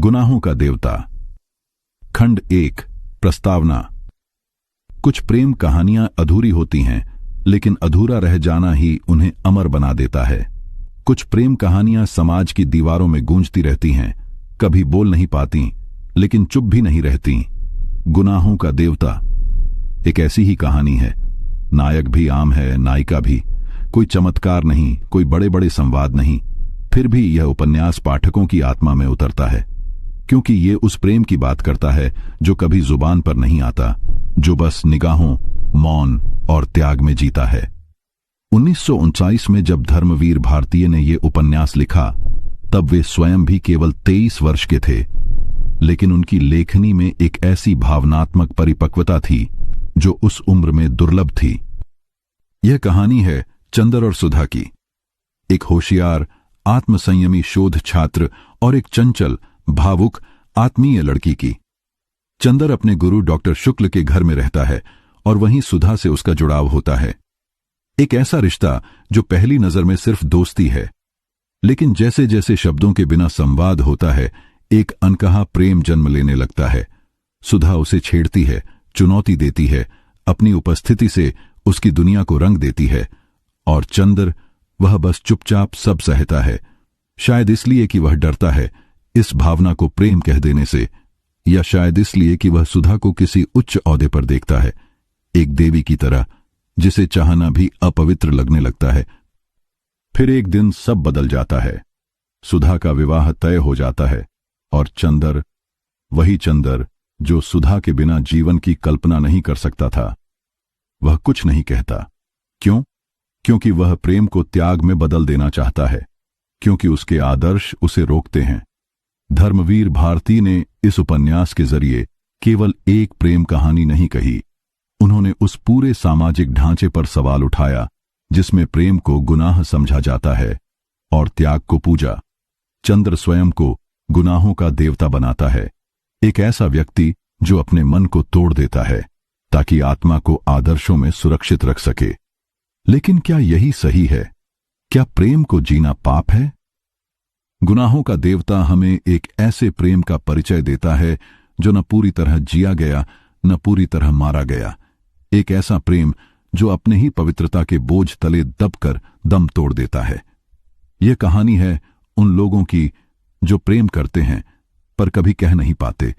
गुनाहों का देवता। खंड 1। प्रस्तावना। कुछ प्रेम कहानियां अधूरी होती हैं, लेकिन अधूरा रह जाना ही उन्हें अमर बना देता है। कुछ प्रेम कहानियां समाज की दीवारों में गूंजती रहती हैं, कभी बोल नहीं पाती, लेकिन चुप भी नहीं रहती। गुनाहों का देवता एक ऐसी ही कहानी है। नायक भी आम है, नायिका भी। कोई चमत्कार नहीं, कोई बड़े बड़े संवाद नहीं, फिर भी यह उपन्यास पाठकों की आत्मा में उतरता है, क्योंकि ये उस प्रेम की बात करता है जो कभी जुबान पर नहीं आता, जो बस निगाहों, मौन और त्याग में जीता है। 1949 में जब धर्मवीर भारतीय ने यह उपन्यास लिखा, तब वे स्वयं भी केवल 23 वर्ष के थे, लेकिन उनकी लेखनी में एक ऐसी भावनात्मक परिपक्वता थी जो उस उम्र में दुर्लभ थी। यह कहानी है चंदर और सुधा की, एक होशियार, आत्मसंयमी शोध छात्र और एक चंचल, भावुक, आत्मीय लड़की की। चंदर अपने गुरु डॉक्टर शुक्ल के घर में रहता है और वहीं सुधा से उसका जुड़ाव होता है। एक ऐसा रिश्ता जो पहली नजर में सिर्फ दोस्ती है, लेकिन जैसे जैसे शब्दों के बिना संवाद होता है, एक अनकहा प्रेम जन्म लेने लगता है। सुधा उसे छेड़ती है, चुनौती देती है, अपनी उपस्थिति से उसकी दुनिया को रंग देती है, और चंदर, वह बस चुपचाप सब सहता है, शायद इसलिए कि वह डरता है इस भावना को प्रेम कह देने से, या शायद इसलिए कि वह सुधा को किसी उच्च ओहदे पर देखता है, एक देवी की तरह जिसे चाहना भी अपवित्र लगने लगता है। फिर एक दिन सब बदल जाता है। सुधा का विवाह तय हो जाता है और चंदर, वही चंदर जो सुधा के बिना जीवन की कल्पना नहीं कर सकता था, वह कुछ नहीं कहता। क्यों? क्योंकि वह प्रेम को त्याग में बदल देना चाहता है, क्योंकि उसके आदर्श उसे रोकते हैं। धर्मवीर भारती ने इस उपन्यास के जरिए केवल एक प्रेम कहानी नहीं कही, उन्होंने उस पूरे सामाजिक ढांचे पर सवाल उठाया जिसमें प्रेम को गुनाह समझा जाता है और त्याग को पूजा। चंद्र स्वयं को गुनाहों का देवता बनाता है, एक ऐसा व्यक्ति जो अपने मन को तोड़ देता है ताकि आत्मा को आदर्शों में सुरक्षित रख सके। लेकिन क्या यही सही है? क्या प्रेम को जीना पाप है? गुनाहों का देवता हमें एक ऐसे प्रेम का परिचय देता है जो न पूरी तरह जिया गया, न पूरी तरह मारा गया। एक ऐसा प्रेम जो अपने ही पवित्रता के बोझ तले दबकर दम तोड़ देता है। यह कहानी है उन लोगों की जो प्रेम करते हैं पर कभी कह नहीं पाते,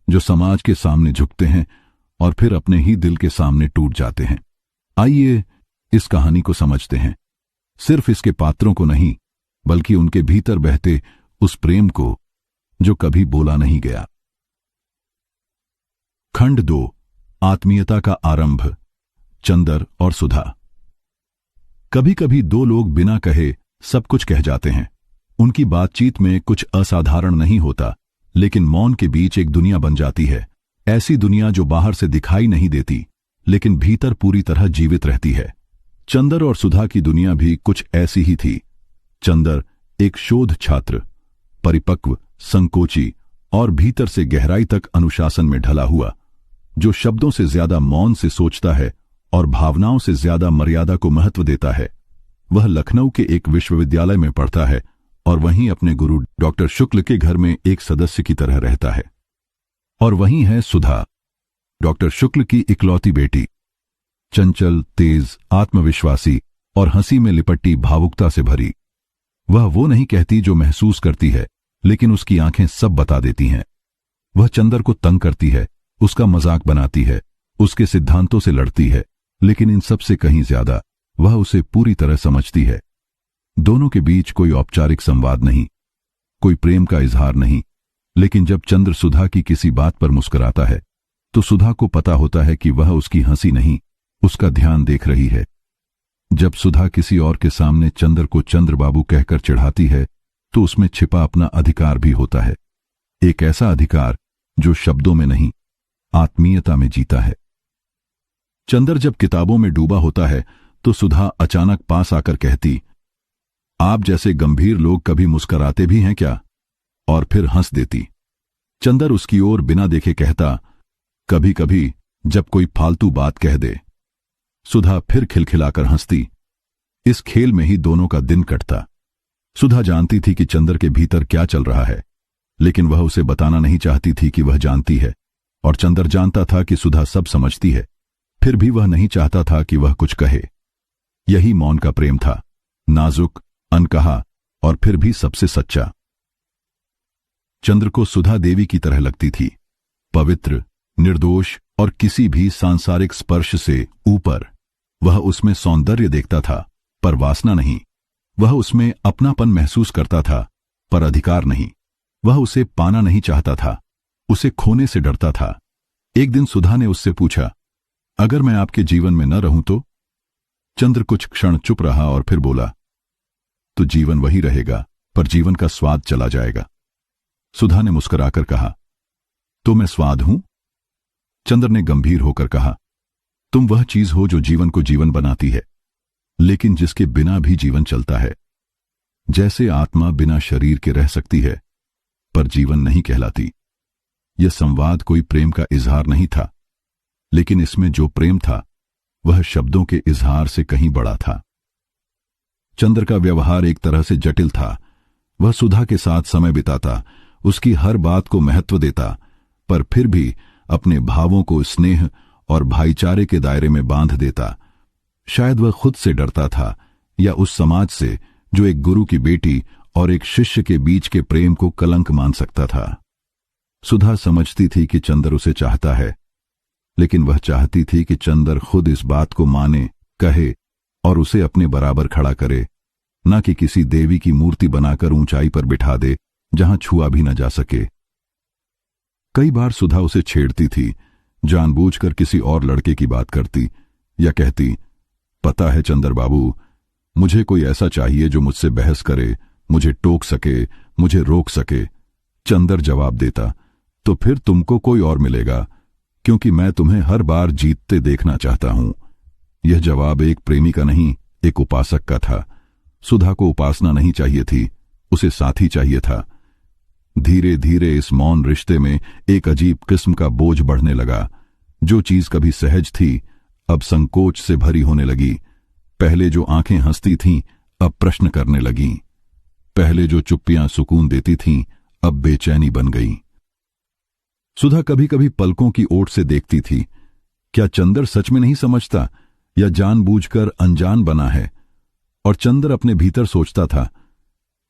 जो समाज के सामने झुकते हैं और फिर अपने ही दिल के सामने टूट जाते हैं। आइए इस कहानी को समझते हैं, सिर्फ इसके पात्रों को नहीं, बल्कि उनके भीतर बहते उस प्रेम को जो कभी बोला नहीं गया। खंड 2। आत्मीयता का आरंभ। चंदर और सुधा। कभी कभी दो लोग बिना कहे सब कुछ कह जाते हैं। उनकी बातचीत में कुछ असाधारण नहीं होता, लेकिन मौन के बीच एक दुनिया बन जाती है, ऐसी दुनिया जो बाहर से दिखाई नहीं देती, लेकिन भीतर पूरी तरह जीवित रहती है। चंदर और सुधा की दुनिया भी कुछ ऐसी ही थी। चंदर एक शोध छात्र, परिपक्व, संकोची और भीतर से गहराई तक अनुशासन में ढला हुआ, जो शब्दों से ज्यादा मौन से सोचता है और भावनाओं से ज्यादा मर्यादा को महत्व देता है। वह लखनऊ के एक विश्वविद्यालय में पढ़ता है और वहीं अपने गुरु डॉक्टर शुक्ल के घर में एक सदस्य की तरह रहता है। और वहीं है सुधा, डॉक्टर शुक्ल की इकलौती बेटी, चंचल, तेज, आत्मविश्वासी और हंसी में लिपटी भावुकता से भरी। वह वो नहीं कहती जो महसूस करती है, लेकिन उसकी आंखें सब बता देती हैं। वह चंदर को तंग करती है, उसका मजाक बनाती है, उसके सिद्धांतों से लड़ती है, लेकिन इन सब से कहीं ज्यादा वह उसे पूरी तरह समझती है। दोनों के बीच कोई औपचारिक संवाद नहीं, कोई प्रेम का इजहार नहीं, लेकिन जब चंद्र सुधा की किसी बात पर मुस्कुराता है तो सुधा को पता होता है कि वह उसकी हंसी नहीं, उसका ध्यान देख रही है। जब सुधा किसी और के सामने चंद्र को चंद्रबाबू कहकर चिढ़ाती है तो उसमें छिपा अपना अधिकार भी होता है, एक ऐसा अधिकार जो शब्दों में नहीं, आत्मीयता में जीता है। चंदर जब किताबों में डूबा होता है तो सुधा अचानक पास आकर कहती, आप जैसे गंभीर लोग कभी मुस्कुराते भी हैं क्या? और फिर हंस देती। चंदर उसकी ओर बिना देखे कहता, कभी कभी जब कोई फालतू बात कह दे। सुधा फिर खिलखिलाकर हंसती। इस खेल में ही दोनों का दिन कटता। सुधा जानती थी कि चंदर के भीतर क्या चल रहा है, लेकिन वह उसे बताना नहीं चाहती थी कि वह जानती है, और चंदर जानता था कि सुधा सब समझती है। फिर भी वह नहीं चाहता था कि वह कुछ कहे। यही मौन का प्रेम था, नाजुक, अनकहा और फिर भी सबसे सच्चा। चंद्र को सुधा देवी की तरह लगती थी, पवित्र, निर्दोष और किसी भी सांसारिक स्पर्श से ऊपर। वह उसमें सौंदर्य देखता था, पर वासना नहीं। वह उसमें अपनापन महसूस करता था, पर अधिकार नहीं। वह उसे पाना नहीं चाहता था, उसे खोने से डरता था। एक दिन सुधा ने उससे पूछा, अगर मैं आपके जीवन में न रहूं तो? चंद्र कुछ क्षण चुप रहा और फिर बोला, तो जीवन वही रहेगा, पर जीवन का स्वाद चला जाएगा। सुधा ने मुस्कुराकर कहा, तो मैं स्वाद हूं? चंद्र ने गंभीर होकर कहा, तुम वह चीज हो जो जीवन को जीवन बनाती है, लेकिन जिसके बिना भी जीवन चलता है। जैसे आत्मा बिना शरीर के रह सकती है, पर जीवन नहीं कहलाती। यह संवाद कोई प्रेम का इजहार नहीं था, लेकिन इसमें जो प्रेम था वह शब्दों के इजहार से कहीं बड़ा था। चंद्र का व्यवहार एक तरह से जटिल था। वह सुधा के साथ समय बिताता, उसकी हर बात को महत्व देता, पर फिर भी अपने भावों को स्नेह और भाईचारे के दायरे में बांध देता। शायद वह खुद से डरता था, या उस समाज से जो एक गुरु की बेटी और एक शिष्य के बीच के प्रेम को कलंक मान सकता था। सुधा समझती थी कि चंद्र उसे चाहता है, लेकिन वह चाहती थी कि चंद्र खुद इस बात को माने, कहे और उसे अपने बराबर खड़ा करे, न कि किसी देवी की मूर्ति बनाकर ऊंचाई पर बिठा दे जहां छुआ भी न जा सके। कई बार सुधा उसे छेड़ती थी, जानबूझकर किसी और लड़के की बात करती या कहती, पता है चंद्र बाबू, मुझे कोई ऐसा चाहिए जो मुझसे बहस करे, मुझे टोक सके, मुझे रोक सके। चंद्र जवाब देता, तो फिर तुमको कोई और मिलेगा, क्योंकि मैं तुम्हें हर बार जीतते देखना चाहता हूं। यह जवाब एक प्रेमी का नहीं, एक उपासक का था। सुधा को उपासना नहीं चाहिए थी, उसे साथी चाहिए था। धीरे धीरे इस मौन रिश्ते में एक अजीब किस्म का बोझ बढ़ने लगा। जो चीज कभी सहज थी, अब संकोच से भरी होने लगी। पहले जो आंखें हंसती थीं, अब प्रश्न करने लगीं। पहले जो चुप्पियां सुकून देती थीं, अब बेचैनी बन गईं। सुधा कभी कभी पलकों की ओट से देखती थी, क्या चंद्र सच में नहीं समझता या जानबूझकर अनजान बना है? और चंद्र अपने भीतर सोचता था,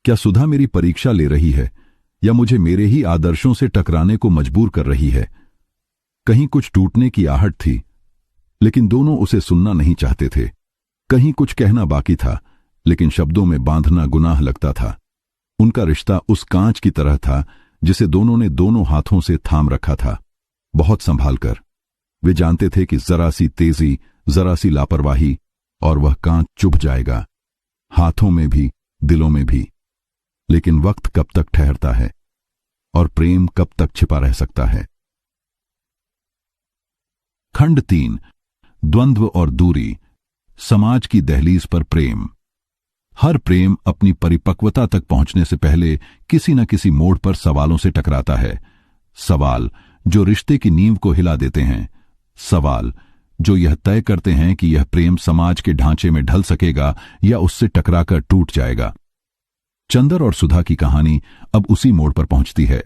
क्या सुधा मेरी परीक्षा ले रही है या मुझे मेरे ही आदर्शों से टकराने को मजबूर कर रही है? कहीं कुछ टूटने की आहट थी, लेकिन दोनों उसे सुनना नहीं चाहते थे। कहीं कुछ कहना बाकी था, लेकिन शब्दों में बांधना गुनाह लगता था। उनका रिश्ता उस कांच की तरह था जिसे दोनों ने दोनों हाथों से थाम रखा था, बहुत संभाल कर। वे जानते थे कि जरा सी तेजी, जरा सी लापरवाही और वह कांच चुभ जाएगा, हाथों में भी, दिलों में भी। लेकिन वक्त कब तक ठहरता है और प्रेम कब तक छिपा रह सकता है? खंड 3, द्वंद्व और दूरी। समाज की दहलीज पर प्रेम। हर प्रेम अपनी परिपक्वता तक पहुंचने से पहले किसी न किसी मोड़ पर सवालों से टकराता है। सवाल जो रिश्ते की नींव को हिला देते हैं, सवाल जो यह तय करते हैं कि यह प्रेम समाज के ढांचे में ढल सकेगा या उससे टकराकर टूट जाएगा। चंद्र और सुधा की कहानी अब उसी मोड़ पर पहुंचती है।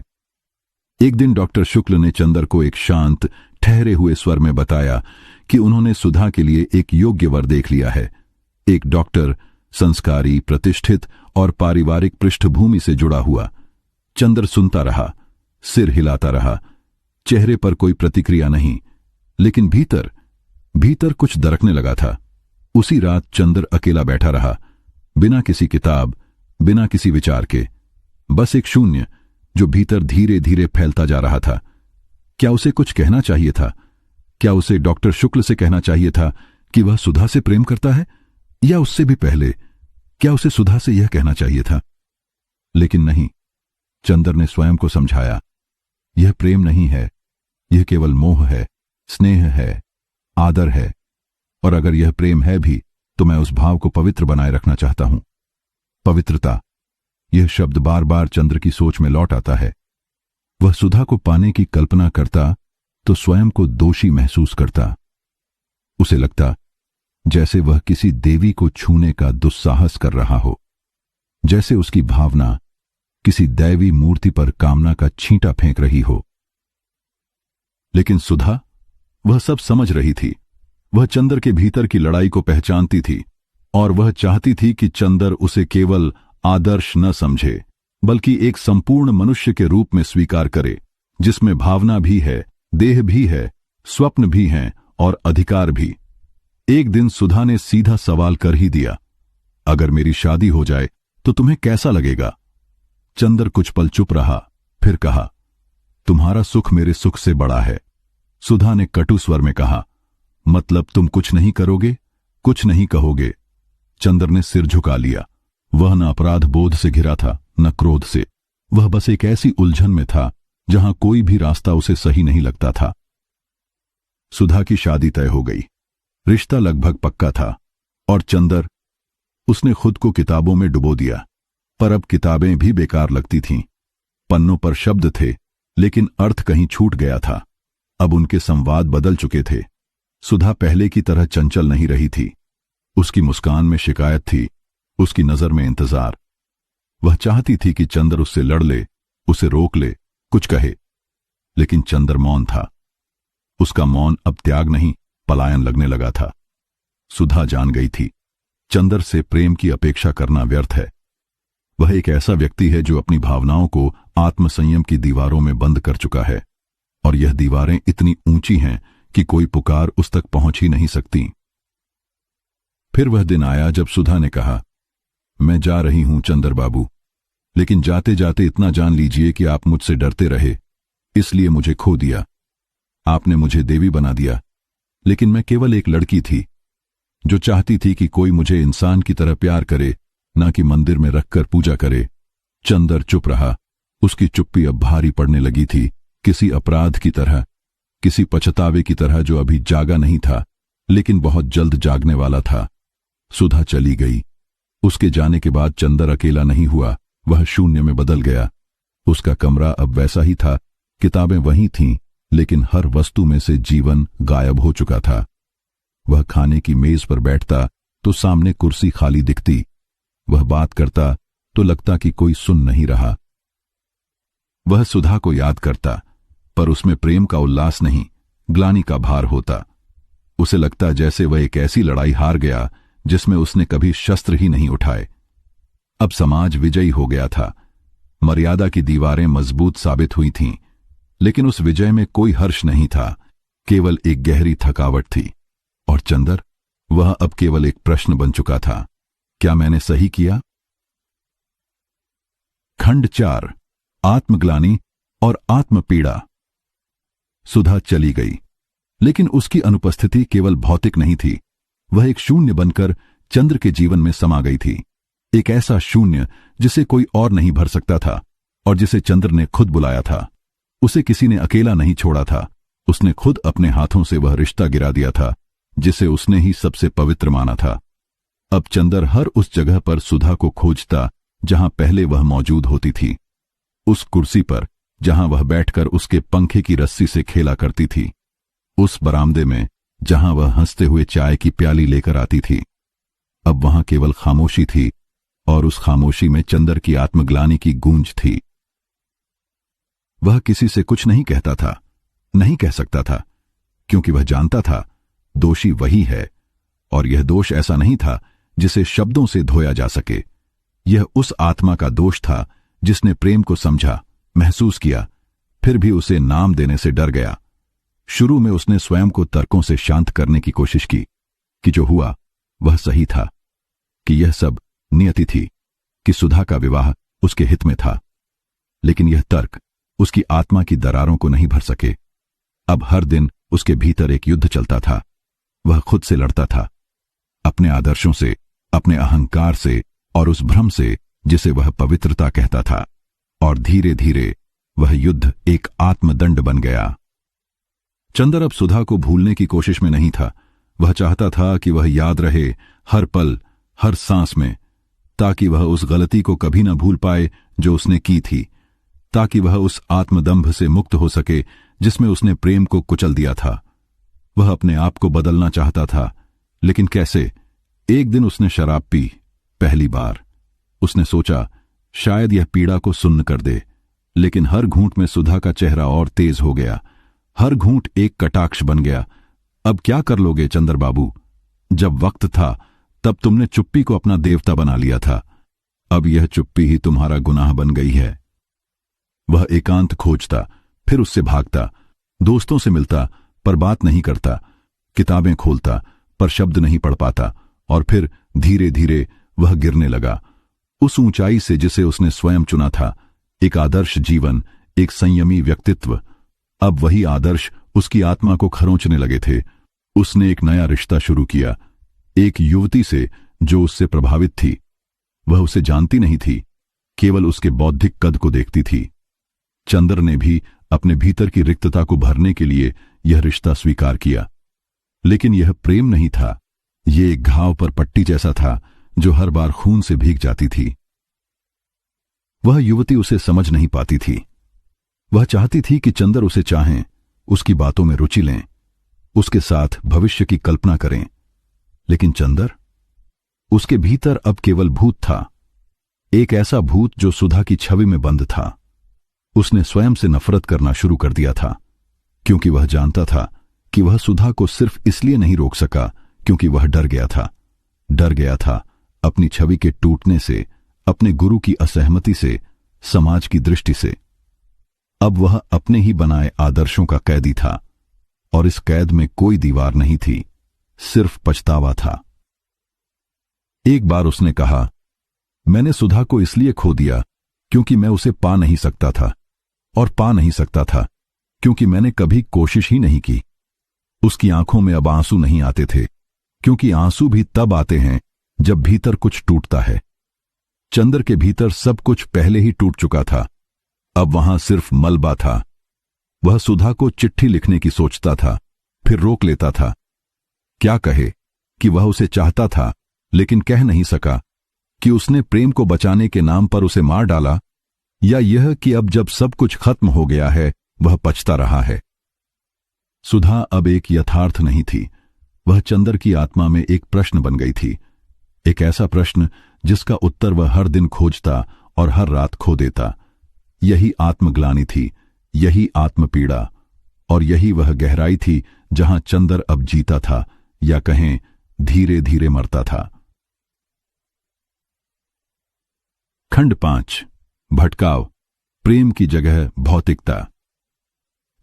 एक दिन डॉक्टर शुक्ल ने चंद्र को एक शांत, ठहरे हुए स्वर में बताया कि उन्होंने सुधा के लिए एक योग्य वर देख लिया है। एक डॉक्टर, संस्कारी, प्रतिष्ठित और पारिवारिक पृष्ठभूमि से जुड़ा हुआ। चंद्र सुनता रहा, सिर हिलाता रहा, चेहरे पर कोई प्रतिक्रिया नहीं, लेकिन भीतर भीतर कुछ दरकने लगा था। उसी रात चंद्र अकेला बैठा रहा, बिना किसी किताब, बिना किसी विचार के, बस एक शून्य जो भीतर धीरे धीरे फैलता जा रहा था। क्या उसे कुछ कहना चाहिए था? क्या उसे डॉक्टर शुक्ल से कहना चाहिए था कि वह सुधा से प्रेम करता है? या उससे भी पहले क्या उसे सुधा से यह कहना चाहिए था? लेकिन नहीं, चंद्र ने स्वयं को समझाया, यह प्रेम नहीं है, यह केवल मोह है, स्नेह है, आदर है। और अगर यह प्रेम है भी, तो मैं उस भाव को पवित्र बनाए रखना चाहता हूं। पवित्रता, यह शब्द बार बार चंद्र की सोच में लौट आता है। वह सुधा को पाने की कल्पना करता तो स्वयं को दोषी महसूस करता। उसे लगता जैसे वह किसी देवी को छूने का दुस्साहस कर रहा हो, जैसे उसकी भावना, किसी दैवी मूर्ति पर कामना का छींटा फेंक रही हो। लेकिन सुधा, वह सब समझ रही थी। वह चंदर के भीतर की लड़ाई को पहचानती थी और वह चाहती थी कि चंदर उसे केवल आदर्श न समझे, बल्कि एक संपूर्ण मनुष्य के रूप में स्वीकार करे, जिसमें भावना भी है, देह भी है, स्वप्न भी हैं और अधिकार भी। एक दिन सुधा ने सीधा सवाल कर ही दिया, अगर मेरी शादी हो जाए तो तुम्हें कैसा लगेगा? चंदर कुछ पल चुप रहा, फिर कहा, तुम्हारा सुख मेरे सुख से बड़ा है। सुधा ने कटु स्वर में कहा, मतलब तुम कुछ नहीं करोगे, कुछ नहीं कहोगे? चंदर ने सिर झुका लिया। वह न अपराध बोध से घिरा था, न क्रोध से। वह बस एक ऐसी उलझन में था जहां कोई भी रास्ता उसे सही नहीं लगता था। सुधा की शादी तय हो गई। रिश्ता लगभग पक्का था और चंदर, उसने खुद को किताबों में डुबो दिया। पर अब किताबें भी बेकार लगती थीं। पन्नों पर शब्द थे, लेकिन अर्थ कहीं छूट गया था। अब उनके संवाद बदल चुके थे। सुधा पहले की तरह चंचल नहीं रही थी। उसकी मुस्कान में शिकायत थी, उसकी नजर में इंतजार। वह चाहती थी कि चंदर उससे लड़ ले, उसे रोक ले, कुछ कहे, लेकिन चंदर मौन था। उसका मौन अब त्याग नहीं, पलायन लगने लगा था। सुधा जान गई थी, चंदर से प्रेम की अपेक्षा करना व्यर्थ है। वह एक ऐसा व्यक्ति है जो अपनी भावनाओं को आत्मसंयम की दीवारों में बंद कर चुका है, और यह दीवारें इतनी ऊंची हैं कि कोई पुकार उस तक पहुंच ही नहीं सकती। फिर वह दिन आया जब सुधा ने कहा, मैं जा रही हूं चंदर बाबू, लेकिन जाते जाते इतना जान लीजिए कि आप मुझसे डरते रहे, इसलिए मुझे खो दिया। आपने मुझे देवी बना दिया, लेकिन मैं केवल एक लड़की थी जो चाहती थी कि कोई मुझे इंसान की तरह प्यार करे, ना कि मंदिर में रखकर पूजा करे। चंदर चुप रहा। उसकी चुप्पी अब भारी पड़ने लगी थी, किसी अपराध की तरह, किसी पछतावे की तरह जो अभी जागा नहीं था, लेकिन बहुत जल्द जागने वाला था। सुधा चली गई। उसके जाने के बाद चंदर अकेला नहीं हुआ, वह शून्य में बदल गया। उसका कमरा अब वैसा ही था, किताबें वहीं थीं, लेकिन हर वस्तु में से जीवन गायब हो चुका था। वह खाने की मेज पर बैठता तो सामने कुर्सी खाली दिखती। वह बात करता तो लगता कि कोई सुन नहीं रहा। वह सुधा को याद करता, पर उसमें प्रेम का उल्लास नहीं, ग्लानि का भार होता। उसे लगता जैसे वह एक ऐसी लड़ाई हार गया जिसमें उसने कभी शस्त्र ही नहीं उठाए। अब समाज विजयी हो गया था। मर्यादा की दीवारें मजबूत साबित हुई थीं, लेकिन उस विजय में कोई हर्ष नहीं था, केवल एक गहरी थकावट थी। और चंदर, वह अब केवल एक प्रश्न बन चुका था, क्या मैंने सही किया? खंड 4, आत्मग्लानि और आत्मपीड़ा। सुधा चली गई, लेकिन उसकी अनुपस्थिति केवल भौतिक नहीं थी। वह एक शून्य बनकर चंद्र के जीवन में समा गई थी। एक ऐसा शून्य जिसे कोई और नहीं भर सकता था और जिसे चंद्र ने खुद बुलाया था। उसे किसी ने अकेला नहीं छोड़ा था। उसने खुद अपने हाथों से वह रिश्ता गिरा दिया था जिसे उसने ही सबसे पवित्र माना था। अब चंदर हर उस जगह पर सुधा को खोजता जहां पहले वह मौजूद होती थी। उस कुर्सी पर जहां वह बैठकर उसके पंखे की रस्सी से खेला करती थी। उस बरामदे में जहां वह हंसते हुए चाय की प्याली लेकर आती थी। अब वहां केवल खामोशी थी, और उस खामोशी में चंदर की आत्मग्लानि की गूंज थी। वह किसी से कुछ नहीं कहता था, नहीं कह सकता था, क्योंकि वह जानता था दोषी वही है, और यह दोष ऐसा नहीं था जिसे शब्दों से धोया जा सके। यह उस आत्मा का दोष था जिसने प्रेम को समझा, महसूस किया, फिर भी उसे नाम देने से डर गया। शुरू में उसने स्वयं को तर्कों से शांत करने की कोशिश की कि जो हुआ वह सही था, कि यह सब नियति थी, कि सुधा का विवाह उसके हित में था। लेकिन यह तर्क उसकी आत्मा की दरारों को नहीं भर सके। अब हर दिन उसके भीतर एक युद्ध चलता था। वह खुद से लड़ता था, अपने आदर्शों से, अपने अहंकार से और उस भ्रम से जिसे वह पवित्रता कहता था। और धीरे धीरे वह युद्ध एक आत्मदंड बन गया। चंदर अब सुधा को भूलने की कोशिश में नहीं था। वह चाहता था कि वह याद रहे हर पल, हर सांस में, ताकि वह उस गलती को कभी न भूल पाए जो उसने की थी, ताकि वह उस आत्मदंभ से मुक्त हो सके जिसमें उसने प्रेम को कुचल दिया था। वह अपने आप को बदलना चाहता था, लेकिन कैसे? एक दिन उसने शराब पी, पहली बार। उसने सोचा, शायद यह पीड़ा को सुन्न कर दे, लेकिन हर घूंट में सुधा का चेहरा और तेज हो गया। हर घूंट एक कटाक्ष बन गया। अब क्या कर लोगे चंदर बाबू? जब वक्त था तब तुमने चुप्पी को अपना देवता बना लिया था। अब यह चुप्पी ही तुम्हारा गुनाह बन गई है। वह एकांत खोजता, फिर उससे भागता, दोस्तों से मिलता पर बात नहीं करता, किताबें खोलता पर शब्द नहीं पढ़ पाता, और फिर धीरे धीरे वह गिरने लगा उस ऊंचाई से जिसे उसने स्वयं चुना था। एक आदर्श जीवन, एक संयमी व्यक्तित्व। अब वही आदर्श उसकी आत्मा को खरोंचने लगे थे। उसने एक नया रिश्ता शुरू किया, एक युवती से जो उससे प्रभावित थी। वह उसे जानती नहीं थी, केवल उसके बौद्धिक कद को देखती थी। चंदर ने भी अपने भीतर की रिक्तता को भरने के लिए यह रिश्ता स्वीकार किया, लेकिन यह प्रेम नहीं था। यह एक घाव पर पट्टी जैसा था जो हर बार खून से भीग जाती थी। वह युवती उसे समझ नहीं पाती थी। वह चाहती थी कि चंदर उसे चाहें, उसकी बातों में रुचि लें, उसके साथ भविष्य की कल्पना करें, लेकिन चंदर, उसके भीतर अब केवल भूत था, एक ऐसा भूत जो सुधा की छवि में बंद था। उसने स्वयं से नफरत करना शुरू कर दिया था, क्योंकि वह जानता था कि वह सुधा को सिर्फ इसलिए नहीं रोक सका क्योंकि वह डर गया था। डर गया था अपनी छवि के टूटने से, अपने गुरु की असहमति से, समाज की दृष्टि से। अब वह अपने ही बनाए आदर्शों का कैदी था, और इस कैद में कोई दीवार नहीं थी, सिर्फ पछतावा था। एक बार उसने कहा, मैंने सुधा को इसलिए खो दिया क्योंकि मैं उसे पा नहीं सकता था, और पा नहीं सकता था क्योंकि मैंने कभी कोशिश ही नहीं की। उसकी आंखों में अब आंसू नहीं आते थे, क्योंकि आंसू भी तब आते हैं जब भीतर कुछ टूटता है। चंदर के भीतर सब कुछ पहले ही टूट चुका था, अब वहां सिर्फ मलबा था। वह सुधा को चिट्ठी लिखने की सोचता था, फिर रोक लेता था। क्या कहे कि वह उसे चाहता था, लेकिन कह नहीं सका कि उसने प्रेम को बचाने के नाम पर उसे मार डाला, या यह कि अब जब सब कुछ खत्म हो गया है वह पछता रहा है। सुधा अब एक यथार्थ नहीं थी, वह चंदर की आत्मा में एक प्रश्न बन गई थी, एक ऐसा प्रश्न जिसका उत्तर वह हर दिन खोजता और हर रात खो देता। यही आत्मग्लानि थी, यही आत्मपीड़ा, और यही वह गहराई थी जहां चंदर अब जीता था, या कहें धीरे धीरे मरता था। खंड 5, भटकाव, प्रेम की जगह भौतिकता।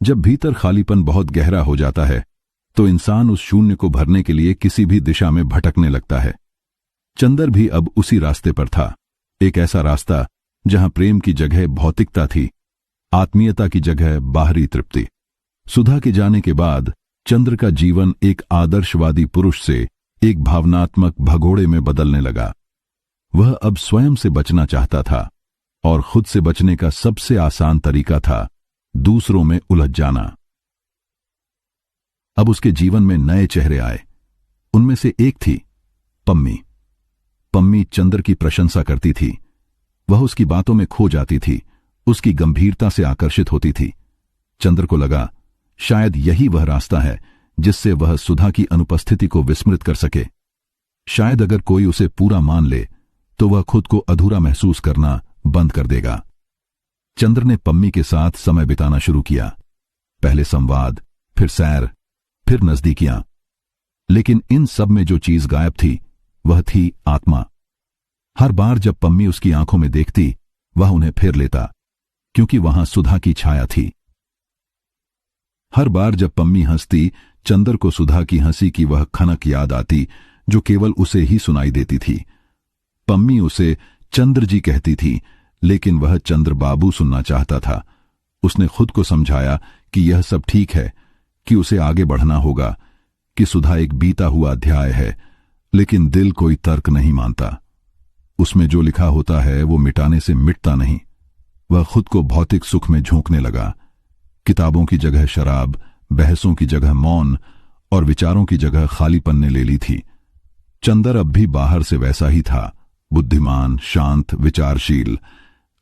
जब भीतर खालीपन बहुत गहरा हो जाता है तो इंसान उस शून्य को भरने के लिए किसी भी दिशा में भटकने लगता है। चंदर भी अब उसी रास्ते पर था, एक ऐसा रास्ता जहां प्रेम की जगह भौतिकता थी, आत्मीयता की जगह बाहरी तृप्ति। सुधा के जाने के बाद चंद्र का जीवन एक आदर्शवादी पुरुष से एक भावनात्मक भगोड़े में बदलने लगा। वह अब स्वयं से बचना चाहता था, और खुद से बचने का सबसे आसान तरीका था दूसरों में उलझ जाना। अब उसके जीवन में नए चेहरे आए। उनमें से एक थी पम्मी। पम्मी चंदर की प्रशंसा करती थी, वह उसकी बातों में खो जाती थी, उसकी गंभीरता से आकर्षित होती थी। चंदर को लगा शायद यही वह रास्ता है जिससे वह सुधा की अनुपस्थिति को विस्मृत कर सके। शायद अगर कोई उसे पूरा मान ले तो वह खुद को अधूरा महसूस करना बंद कर देगा। चंद्र ने पम्मी के साथ समय बिताना शुरू किया, पहले संवाद, फिर सैर, फिर नजदीकियां। लेकिन इन सब में जो चीज गायब थी वह थी आत्मा। हर बार जब पम्मी उसकी आंखों में देखती वह उन्हें फेर लेता, क्योंकि वहां सुधा की छाया थी। हर बार जब पम्मी हंसती चंदर को सुधा की हंसी की वह खनक याद आती जो केवल उसे ही सुनाई देती थी। पम्मी उसे चंद्र जी कहती थी, लेकिन वह चंद्र बाबू सुनना चाहता था। उसने खुद को समझाया कि यह सब ठीक है, कि उसे आगे बढ़ना होगा, कि सुधा एक बीता हुआ अध्याय है, लेकिन दिल कोई तर्क नहीं मानता। उसमें जो लिखा होता है वो मिटाने से मिटता नहीं। वह खुद को भौतिक सुख में झोंकने लगा। किताबों की जगह शराब, बहसों की जगह मौन, और विचारों की जगह खालीपन ने ले ली थी। चंदर अब भी बाहर से वैसा ही था, बुद्धिमान, शांत, विचारशील,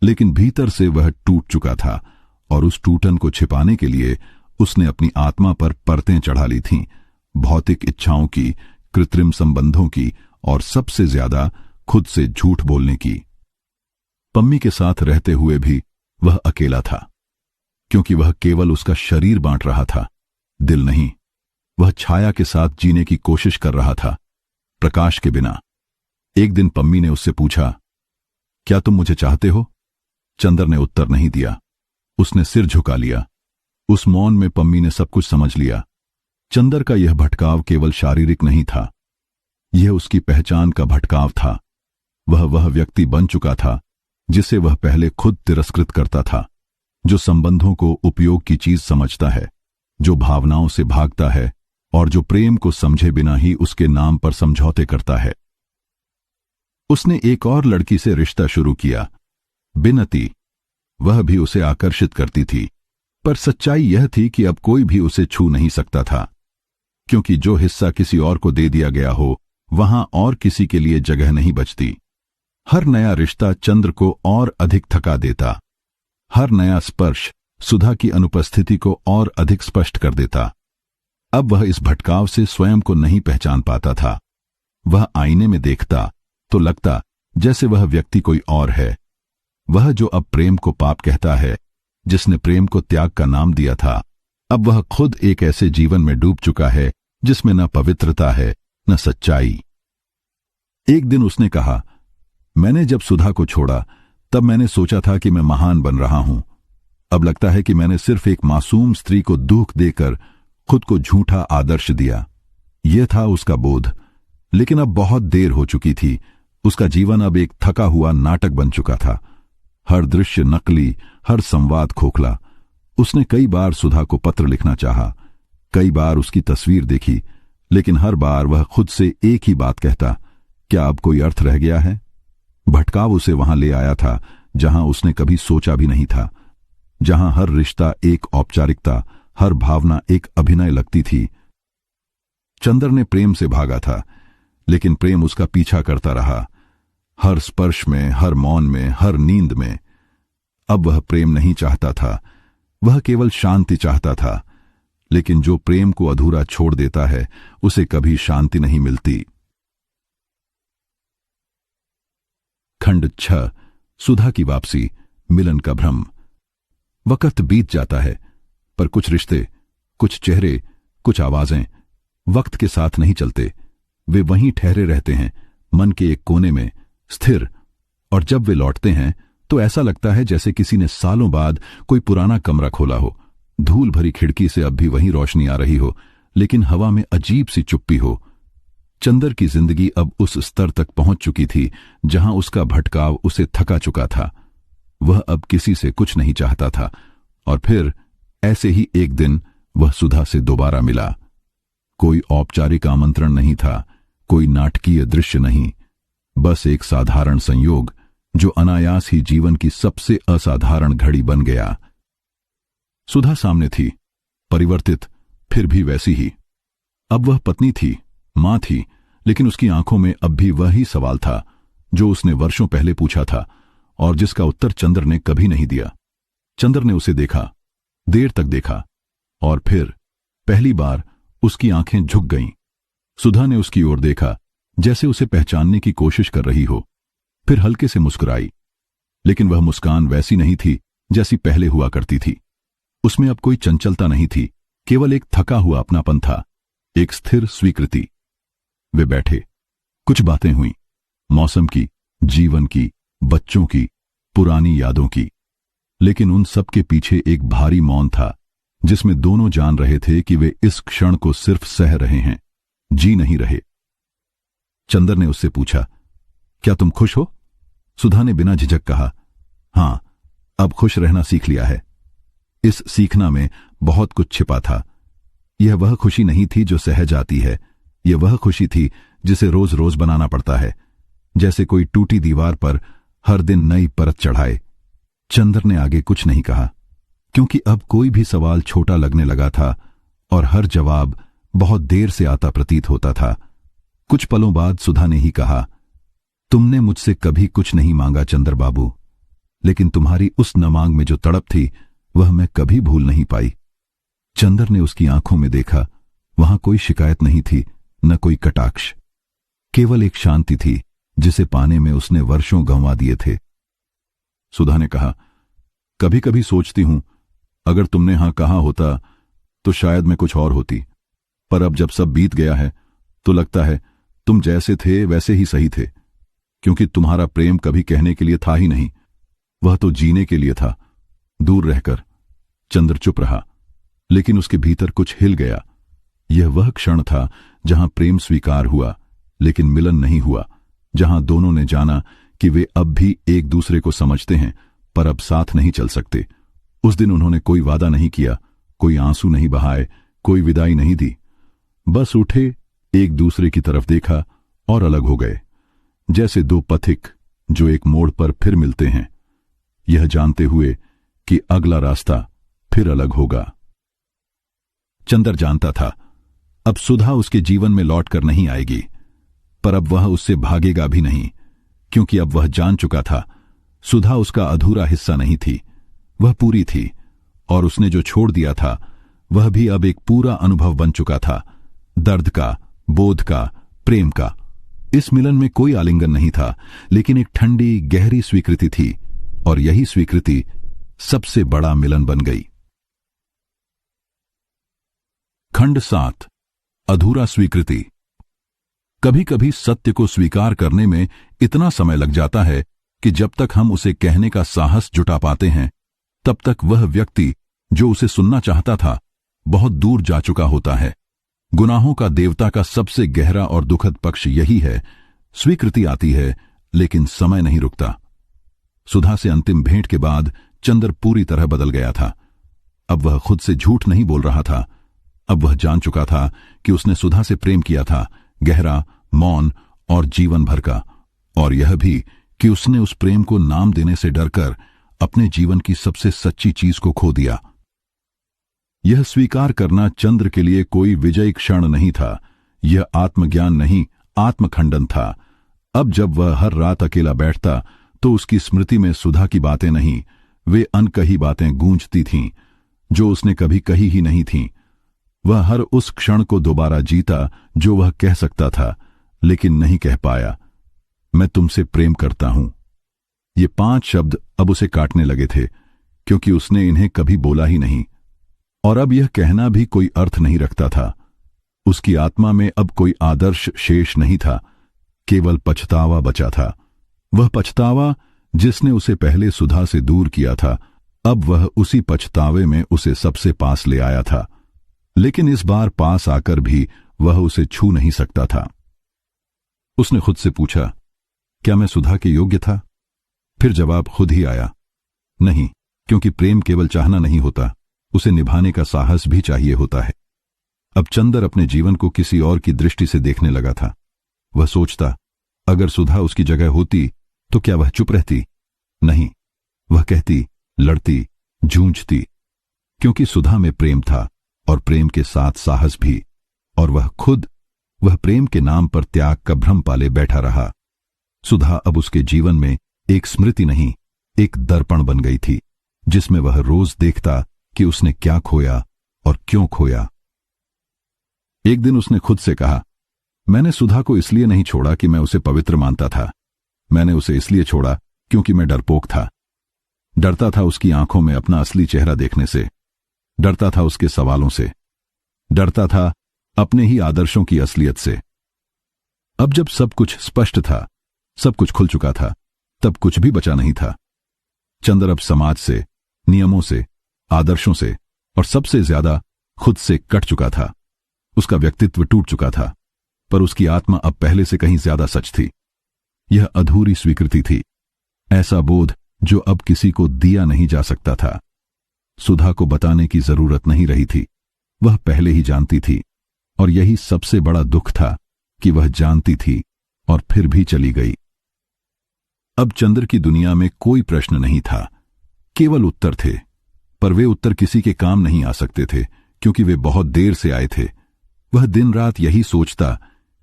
लेकिन भीतर से वह टूट चुका था, और उस टूटन को छिपाने के लिए उसने अपनी आत्मा पर परतें चढ़ा ली थीं, भौतिक इच्छाओं की, कृत्रिम संबंधों की, और सबसे ज्यादा खुद से झूठ बोलने की। पम्मी के साथ रहते हुए भी वह अकेला था, क्योंकि वह केवल उसका शरीर बांट रहा था, दिल नहीं। वह छाया के साथ जीने की कोशिश कर रहा था, प्रकाश के बिना। एक दिन पम्मी ने उससे पूछा, क्या तुम मुझे चाहते हो? चंदर ने उत्तर नहीं दिया। उसने सिर झुका लिया। उस मौन में पम्मी ने सब कुछ समझ लिया। चंदर का यह भटकाव केवल शारीरिक नहीं था, यह उसकी पहचान का भटकाव था। वह व्यक्ति बन चुका था जिसे वह पहले खुद तिरस्कृत करता था, जो संबंधों को उपयोग की चीज समझता है, जो भावनाओं से भागता है और जो प्रेम को समझे बिना ही उसके नाम पर समझौते करता है। उसने एक और लड़की से रिश्ता शुरू किया, बिनती। वह भी उसे आकर्षित करती थी, पर सच्चाई यह थी कि अब कोई भी उसे छू नहीं सकता था, क्योंकि जो हिस्सा किसी और को दे दिया गया हो, वहां और किसी के लिए जगह नहीं बचती। हर नया रिश्ता चंद्र को और अधिक थका देता। हर नया स्पर्श सुधा की अनुपस्थिति को और अधिक स्पष्ट कर देता। अब वह इस भटकाव से स्वयं को नहीं पहचान पाता था। वह आईने में देखता तो लगता जैसे वह व्यक्ति कोई और है। वह जो अब प्रेम को पाप कहता है, जिसने प्रेम को त्याग का नाम दिया था, अब वह खुद एक ऐसे जीवन में डूब चुका है जिसमें न पवित्रता है न सच्चाई। एक दिन उसने कहा, मैंने जब सुधा को छोड़ा तब मैंने सोचा था कि मैं महान बन रहा हूं। अब लगता है कि मैंने सिर्फ एक मासूम स्त्री को दुख देकर खुद को झूठा आदर्श दिया। यह था उसका बोध, लेकिन अब बहुत देर हो चुकी थी। उसका जीवन अब एक थका हुआ नाटक बन चुका था। हर दृश्य नकली, हर संवाद खोखला। उसने कई बार सुधा को पत्र लिखना चाहा, कई बार उसकी तस्वीर देखी, लेकिन हर बार वह खुद से एक ही बात कहता, क्या अब कोई अर्थ रह गया है? भटकाव उसे वहां ले आया था जहां उसने कभी सोचा भी नहीं था, जहां हर रिश्ता एक औपचारिकता, हर भावना एक अभिनय लगती थी। चंदर ने प्रेम से भागा था, लेकिन प्रेम उसका पीछा करता रहा, हर स्पर्श में, हर मौन में, हर नींद में। अब वह प्रेम नहीं चाहता था, वह केवल शांति चाहता था। लेकिन जो प्रेम को अधूरा छोड़ देता है, उसे कभी शांति नहीं मिलती। खंड 6। सुधा की वापसी, मिलन का भ्रम। वक्त बीत जाता है, पर कुछ रिश्ते, कुछ चेहरे, कुछ आवाजें वक्त के साथ नहीं चलते। वे वहीं ठहरे रहते हैं, मन के एक कोने में स्थिर। और जब वे लौटते हैं तो ऐसा लगता है जैसे किसी ने सालों बाद कोई पुराना कमरा खोला हो। धूल भरी खिड़की से अब भी वही रोशनी आ रही हो, लेकिन हवा में अजीब सी चुप्पी हो। चंदर की जिंदगी अब उस स्तर तक पहुंच चुकी थी जहां उसका भटकाव उसे थका चुका था। वह अब किसी से कुछ नहीं चाहता था। और फिर ऐसे ही एक दिन वह सुधा से दोबारा मिला। कोई औपचारिक आमंत्रण नहीं था, कोई नाटकीय दृश्य नहीं, बस एक साधारण संयोग जो अनायास ही जीवन की सबसे असाधारण घड़ी बन गया। सुधा सामने थी, परिवर्तित, फिर भी वैसी ही। अब वह पत्नी थी, मां थी, लेकिन उसकी आंखों में अब भी वही सवाल था जो उसने वर्षों पहले पूछा था और जिसका उत्तर चंद्र ने कभी नहीं दिया। चंद्र ने उसे देखा, देर तक देखा, और फिर पहली बार उसकी आंखें झुक गईं। सुधा ने उसकी ओर देखा, जैसे उसे पहचानने की कोशिश कर रही हो, फिर हल्के से मुस्कुराई। लेकिन वह मुस्कान वैसी नहीं थी जैसी पहले हुआ करती थी। उसमें अब कोई चंचलता नहीं थी, केवल एक थका हुआ अपनापन था, एक स्थिर स्वीकृति। वे बैठे, कुछ बातें हुई, मौसम की, जीवन की, बच्चों की, पुरानी यादों की। लेकिन उन सब के पीछे एक भारी मौन था, जिसमें दोनों जान रहे थे कि वे इस क्षण को सिर्फ सह रहे हैं, जी नहीं रहे। चंदर ने उससे पूछा, क्या तुम खुश हो? सुधा ने बिना झिझक कहा, हां, अब खुश रहना सीख लिया है। इस सीखना में बहुत कुछ छिपा था। यह वह खुशी नहीं थी जो सहज आती है, यह वह खुशी थी जिसे रोज रोज बनाना पड़ता है, जैसे कोई टूटी दीवार पर हर दिन नई परत चढ़ाए। चंदर ने आगे कुछ नहीं कहा, क्योंकि अब कोई भी सवाल छोटा लगने लगा था और हर जवाब बहुत देर से आता प्रतीत होता था। कुछ पलों बाद सुधा ने ही कहा, तुमने मुझसे कभी कुछ नहीं मांगा चंद्र बाबू, लेकिन तुम्हारी उस न मांग में जो तड़प थी वह मैं कभी भूल नहीं पाई। चंद्र ने उसकी आंखों में देखा, वहां कोई शिकायत नहीं थी, न कोई कटाक्ष, केवल एक शांति थी जिसे पाने में उसने वर्षों गंवा दिए थे। सुधा ने कहा, कभी कभी सोचती हूं अगर तुमने हां कहा होता तो शायद मैं कुछ और होती, पर अब जब सब बीत गया है तो लगता है तुम जैसे थे वैसे ही सही थे, क्योंकि तुम्हारा प्रेम कभी कहने के लिए था ही नहीं, वह तो जीने के लिए था। दूर रहकर चंद्र चुप रहा, लेकिन उसके भीतर कुछ हिल गया। यह वह क्षण था जहां प्रेम स्वीकार हुआ लेकिन मिलन नहीं हुआ, जहां दोनों ने जाना कि वे अब भी एक दूसरे को समझते हैं पर अब साथ नहीं चल सकते। उस दिन उन्होंने कोई वादा नहीं किया, कोई आंसू नहीं बहाए, कोई विदाई नहीं दी, बस उठे, एक दूसरे की तरफ देखा और अलग हो गए, जैसे दो पथिक जो एक मोड़ पर फिर मिलते हैं, यह जानते हुए कि अगला रास्ता फिर अलग होगा। चंद्र जानता था अब सुधा उसके जीवन में लौटकर नहीं आएगी, पर अब वह उससे भागेगा भी नहीं, क्योंकि अब वह जान चुका था सुधा उसका अधूरा हिस्सा नहीं थी, वह पूरी थी, और उसने जो छोड़ दिया था वह भी अब एक पूरा अनुभव बन चुका था, दर्द का, बोध का, प्रेम का। इस मिलन में कोई आलिंगन नहीं था, लेकिन एक ठंडी गहरी स्वीकृति थी, और यही स्वीकृति सबसे बड़ा मिलन बन गई। खंड 7 अधूरा स्वीकृति। कभी कभी सत्य को स्वीकार करने में इतना समय लग जाता है कि जब तक हम उसे कहने का साहस जुटा पाते हैं तब तक वह व्यक्ति जो उसे सुनना चाहता था बहुत दूर जा चुका होता है। गुनाहों का देवता का सबसे गहरा और दुखद पक्ष यही है, स्वीकृति आती है लेकिन समय नहीं रुकता। सुधा से अंतिम भेंट के बाद चंद्र पूरी तरह बदल गया था। अब वह खुद से झूठ नहीं बोल रहा था, अब वह जान चुका था कि उसने सुधा से प्रेम किया था, गहरा, मौन और जीवन भर का, और यह भी कि उसने उस प्रेम को नाम देने से डरकर अपने जीवन की सबसे सच्ची चीज को खो दिया। यह स्वीकार करना चंद्र के लिए कोई विजयी क्षण नहीं था, यह आत्मज्ञान नहीं, आत्मखंडन था। अब जब वह हर रात अकेला बैठता तो उसकी स्मृति में सुधा की बातें नहीं, वे अनकही बातें गूंजती थीं जो उसने कभी कही ही नहीं थीं। वह हर उस क्षण को दोबारा जीता जो वह कह सकता था लेकिन नहीं कह पाया। मैं तुमसे प्रेम करता हूं। ये 5 शब्द अब उसे काटने लगे थे, क्योंकि उसने इन्हें कभी बोला ही नहीं, और अब यह कहना भी कोई अर्थ नहीं रखता था। उसकी आत्मा में अब कोई आदर्श शेष नहीं था, केवल पछतावा बचा था। वह पछतावा जिसने उसे पहले सुधा से दूर किया था, अब वह उसी पछतावे में उसे सबसे पास ले आया था, लेकिन इस बार पास आकर भी वह उसे छू नहीं सकता था। उसने खुद से पूछा, क्या मैं सुधा के योग्य था? फिर जवाब खुद ही आया, नहीं, क्योंकि प्रेम केवल चाहना नहीं होता, उसे निभाने का साहस भी चाहिए होता है। अब चंद्र अपने जीवन को किसी और की दृष्टि से देखने लगा था। वह सोचता, अगर सुधा उसकी जगह होती तो क्या वह चुप रहती? नहीं, वह कहती, लड़ती, जूझती, क्योंकि सुधा में प्रेम था और प्रेम के साथ साहस भी, और वह प्रेम के नाम पर त्याग का भ्रम पाले बैठा रहा। सुधा अब उसके जीवन में एक स्मृति नहीं, एक दर्पण बन गई थी, जिसमें वह रोज देखता कि उसने क्या खोया और क्यों खोया। एक दिन उसने खुद से कहा, मैंने सुधा को इसलिए नहीं छोड़ा कि मैं उसे पवित्र मानता था, मैंने उसे इसलिए छोड़ा क्योंकि मैं डरपोक था। डरता था उसकी आंखों में अपना असली चेहरा देखने से, डरता था उसके सवालों से, डरता था अपने ही आदर्शों की असलियत से। अब जब सब कुछ स्पष्ट था, सब कुछ खुल चुका था, तब कुछ भी बचा नहीं था। चंद्र अब समाज से, नियमों से, आदर्शों से और सबसे ज्यादा खुद से कट चुका था। उसका व्यक्तित्व टूट चुका था, पर उसकी आत्मा अब पहले से कहीं ज्यादा सच थी। यह अधूरी स्वीकृति थी, ऐसा बोध जो अब किसी को दिया नहीं जा सकता था। सुधा को बताने की जरूरत नहीं रही थी, वह पहले ही जानती थी, और यही सबसे बड़ा दुख था कि वह जानती थी और फिर भी चली गई। अब चंद्र की दुनिया में कोई प्रश्न नहीं था, केवल उत्तर थे, पर वे उत्तर किसी के काम नहीं आ सकते थे, क्योंकि वे बहुत देर से आए थे। वह दिन रात यही सोचता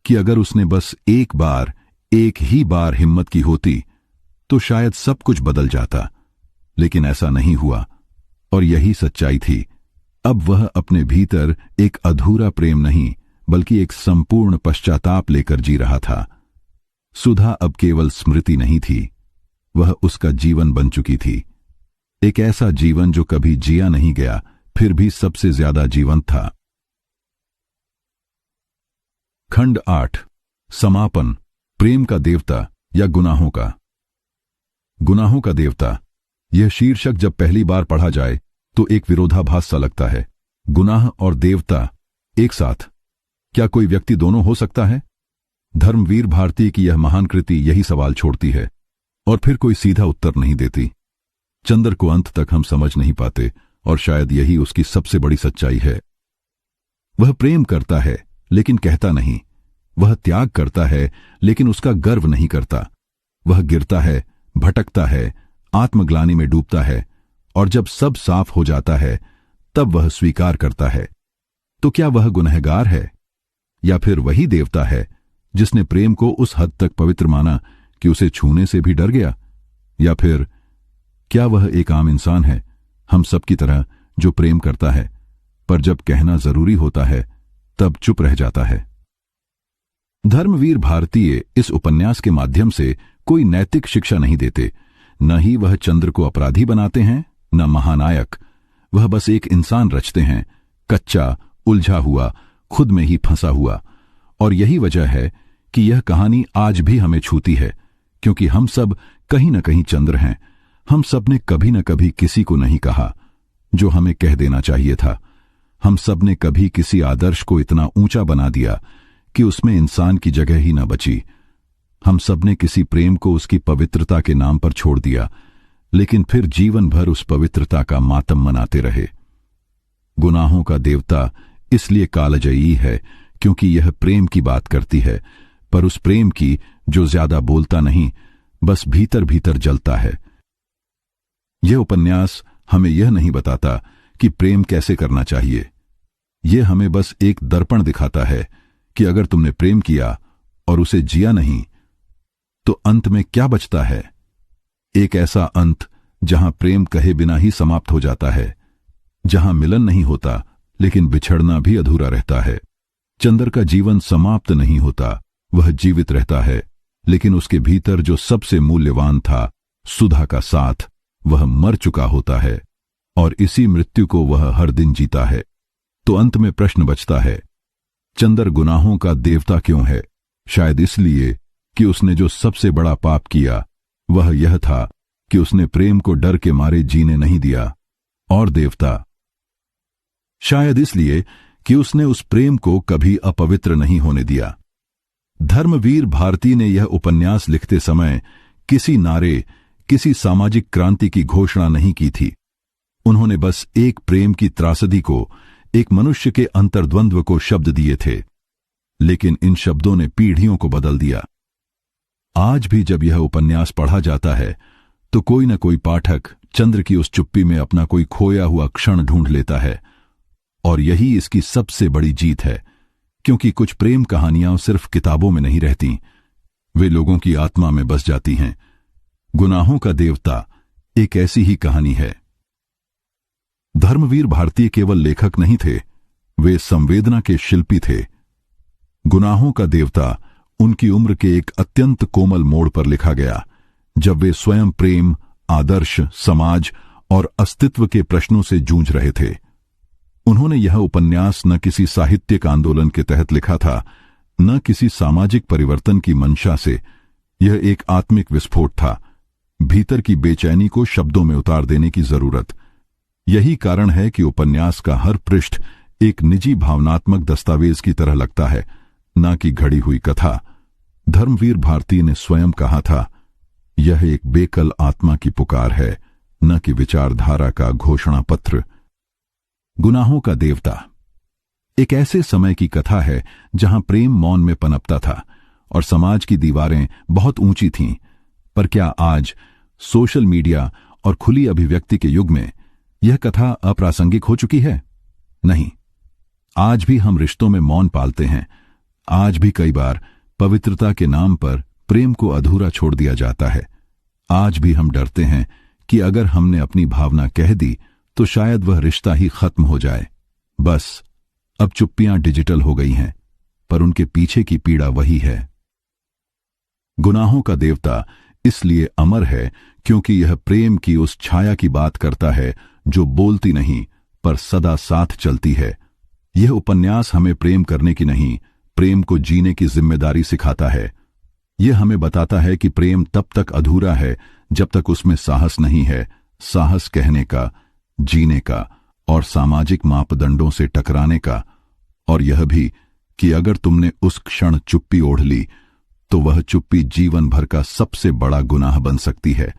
कि अगर उसने बस एक ही बार हिम्मत की होती तो शायद सब कुछ बदल जाता, लेकिन ऐसा नहीं हुआ, और यही सच्चाई थी। अब वह अपने भीतर एक अधूरा प्रेम नहीं, बल्कि एक संपूर्ण पश्चाताप लेकर जी रहा था। सुधा अब केवल स्मृति नहीं थी, वह उसका जीवन बन चुकी थी। एक ऐसा जीवन जो कभी जिया नहीं गया, फिर भी सबसे ज्यादा जीवंत था। खंड 8 समापन, प्रेम का देवता या गुनाहों का। गुनाहों का देवता, यह शीर्षक जब पहली बार पढ़ा जाए तो एक विरोधाभास सा लगता है। गुनाह और देवता एक साथ, क्या कोई व्यक्ति दोनों हो सकता है? धर्मवीर भारती की यह महान कृति यही सवाल छोड़ती है और फिर कोई सीधा उत्तर नहीं देती। चंद्र को अंत तक हम समझ नहीं पाते और शायद यही उसकी सबसे बड़ी सच्चाई है। वह प्रेम करता है लेकिन कहता नहीं, वह त्याग करता है लेकिन उसका गर्व नहीं करता। वह गिरता है, भटकता है, आत्मग्लानि में डूबता है और जब सब साफ हो जाता है तब वह स्वीकार करता है। तो क्या वह गुनहगार है या फिर वही देवता है जिसने प्रेम को उस हद तक पवित्र माना कि उसे छूने से भी डर गया? या फिर क्या वह एक आम इंसान है, हम सब की तरह, जो प्रेम करता है पर जब कहना जरूरी होता है तब चुप रह जाता है? धर्मवीर भारतीय इस उपन्यास के माध्यम से कोई नैतिक शिक्षा नहीं देते। न ही वह चंद्र को अपराधी बनाते हैं, न महानायक। वह बस एक इंसान रचते हैं, कच्चा, उलझा हुआ, खुद में ही फंसा हुआ। और यही वजह है कि यह कहानी आज भी हमें छूती है, क्योंकि हम सब कहीं न कहीं चंद्र हैं। हम सब ने कभी न कभी किसी को नहीं कहा जो हमें कह देना चाहिए था। हम सब ने कभी किसी आदर्श को इतना ऊंचा बना दिया कि उसमें इंसान की जगह ही न बची। हम सब ने किसी प्रेम को उसकी पवित्रता के नाम पर छोड़ दिया, लेकिन फिर जीवन भर उस पवित्रता का मातम मनाते रहे। गुनाहों का देवता इसलिए कालजयी है क्योंकि यह प्रेम की बात करती है, पर उस प्रेम की जो ज्यादा बोलता नहीं, बस भीतर भीतर जलता है। यह उपन्यास हमें यह नहीं बताता कि प्रेम कैसे करना चाहिए। यह हमें बस एक दर्पण दिखाता है कि अगर तुमने प्रेम किया और उसे जिया नहीं तो अंत में क्या बचता है? एक ऐसा अंत जहां प्रेम कहे बिना ही समाप्त हो जाता है, जहां मिलन नहीं होता लेकिन बिछड़ना भी अधूरा रहता है। चंद्र का जीवन समाप्त नहीं होता, वह जीवित रहता है, लेकिन उसके भीतर जो सबसे मूल्यवान था, सुधा का साथ, वह मर चुका होता है और इसी मृत्यु को वह हर दिन जीता है। तो अंत में प्रश्न बचता है, चंद्र गुनाहों का देवता क्यों है? शायद इसलिए कि उसने जो सबसे बड़ा पाप किया वह यह था कि उसने प्रेम को डर के मारे जीने नहीं दिया। और देवता शायद इसलिए कि उसने उस प्रेम को कभी अपवित्र नहीं होने दिया। धर्मवीर भारती ने यह उपन्यास लिखते समय किसी नारे, किसी सामाजिक क्रांति की घोषणा नहीं की थी। उन्होंने बस एक प्रेम की त्रासदी को, एक मनुष्य के अंतर्द्वंद्व को शब्द दिए थे, लेकिन इन शब्दों ने पीढ़ियों को बदल दिया। आज भी जब यह उपन्यास पढ़ा जाता है तो कोई न कोई पाठक चंद्र की उस चुप्पी में अपना कोई खोया हुआ क्षण ढूंढ लेता है। और यही इसकी सबसे बड़ी जीत है, क्योंकि कुछ प्रेम कहानियां सिर्फ किताबों में नहीं रहती, वे लोगों की आत्मा में बस जाती हैं। गुनाहों का देवता एक ऐसी ही कहानी है। धर्मवीर भारती केवल लेखक नहीं थे, वे संवेदना के शिल्पी थे। गुनाहों का देवता उनकी उम्र के एक अत्यंत कोमल मोड़ पर लिखा गया, जब वे स्वयं प्रेम, आदर्श, समाज और अस्तित्व के प्रश्नों से जूझ रहे थे। उन्होंने यह उपन्यास न किसी साहित्यिक आंदोलन के तहत लिखा था, न किसी सामाजिक परिवर्तन की मंशा से। यह एक आत्मिक विस्फोट था, भीतर की बेचैनी को शब्दों में उतार देने की जरूरत। यही कारण है कि उपन्यास का हर पृष्ठ एक निजी भावनात्मक दस्तावेज की तरह लगता है, न कि घड़ी हुई कथा। धर्मवीर भारती ने स्वयं कहा था, यह एक बेकल आत्मा की पुकार है, न कि विचारधारा का घोषणा पत्र। गुनाहों का देवता एक ऐसे समय की कथा है जहां प्रेम मौन में पनपता था और समाज की दीवारें बहुत ऊंची थीं। पर क्या आज सोशल मीडिया और खुली अभिव्यक्ति के युग में यह कथा अप्रासंगिक हो चुकी है? नहीं, आज भी हम रिश्तों में मौन पालते हैं। आज भी कई बार पवित्रता के नाम पर प्रेम को अधूरा छोड़ दिया जाता है। आज भी हम डरते हैं कि अगर हमने अपनी भावना कह दी तो शायद वह रिश्ता ही खत्म हो जाए। बस अब चुप्पियां डिजिटल हो गई हैं, पर उनके पीछे की पीड़ा वही है। गुनाहों का देवता इसलिए अमर है क्योंकि यह प्रेम की उस छाया की बात करता है जो बोलती नहीं पर सदा साथ चलती है। यह उपन्यास हमें प्रेम करने की नहीं, प्रेम को जीने की जिम्मेदारी सिखाता है। यह हमें बताता है कि प्रेम तब तक अधूरा है जब तक उसमें साहस नहीं है, साहस कहने का, जीने का और सामाजिक मापदंडों से टकराने का। और यह भी कि अगर तुमने उस क्षण चुप्पी ओढ़ ली तो वह चुप्पी जीवन भर का सबसे बड़ा गुनाह बन सकती है।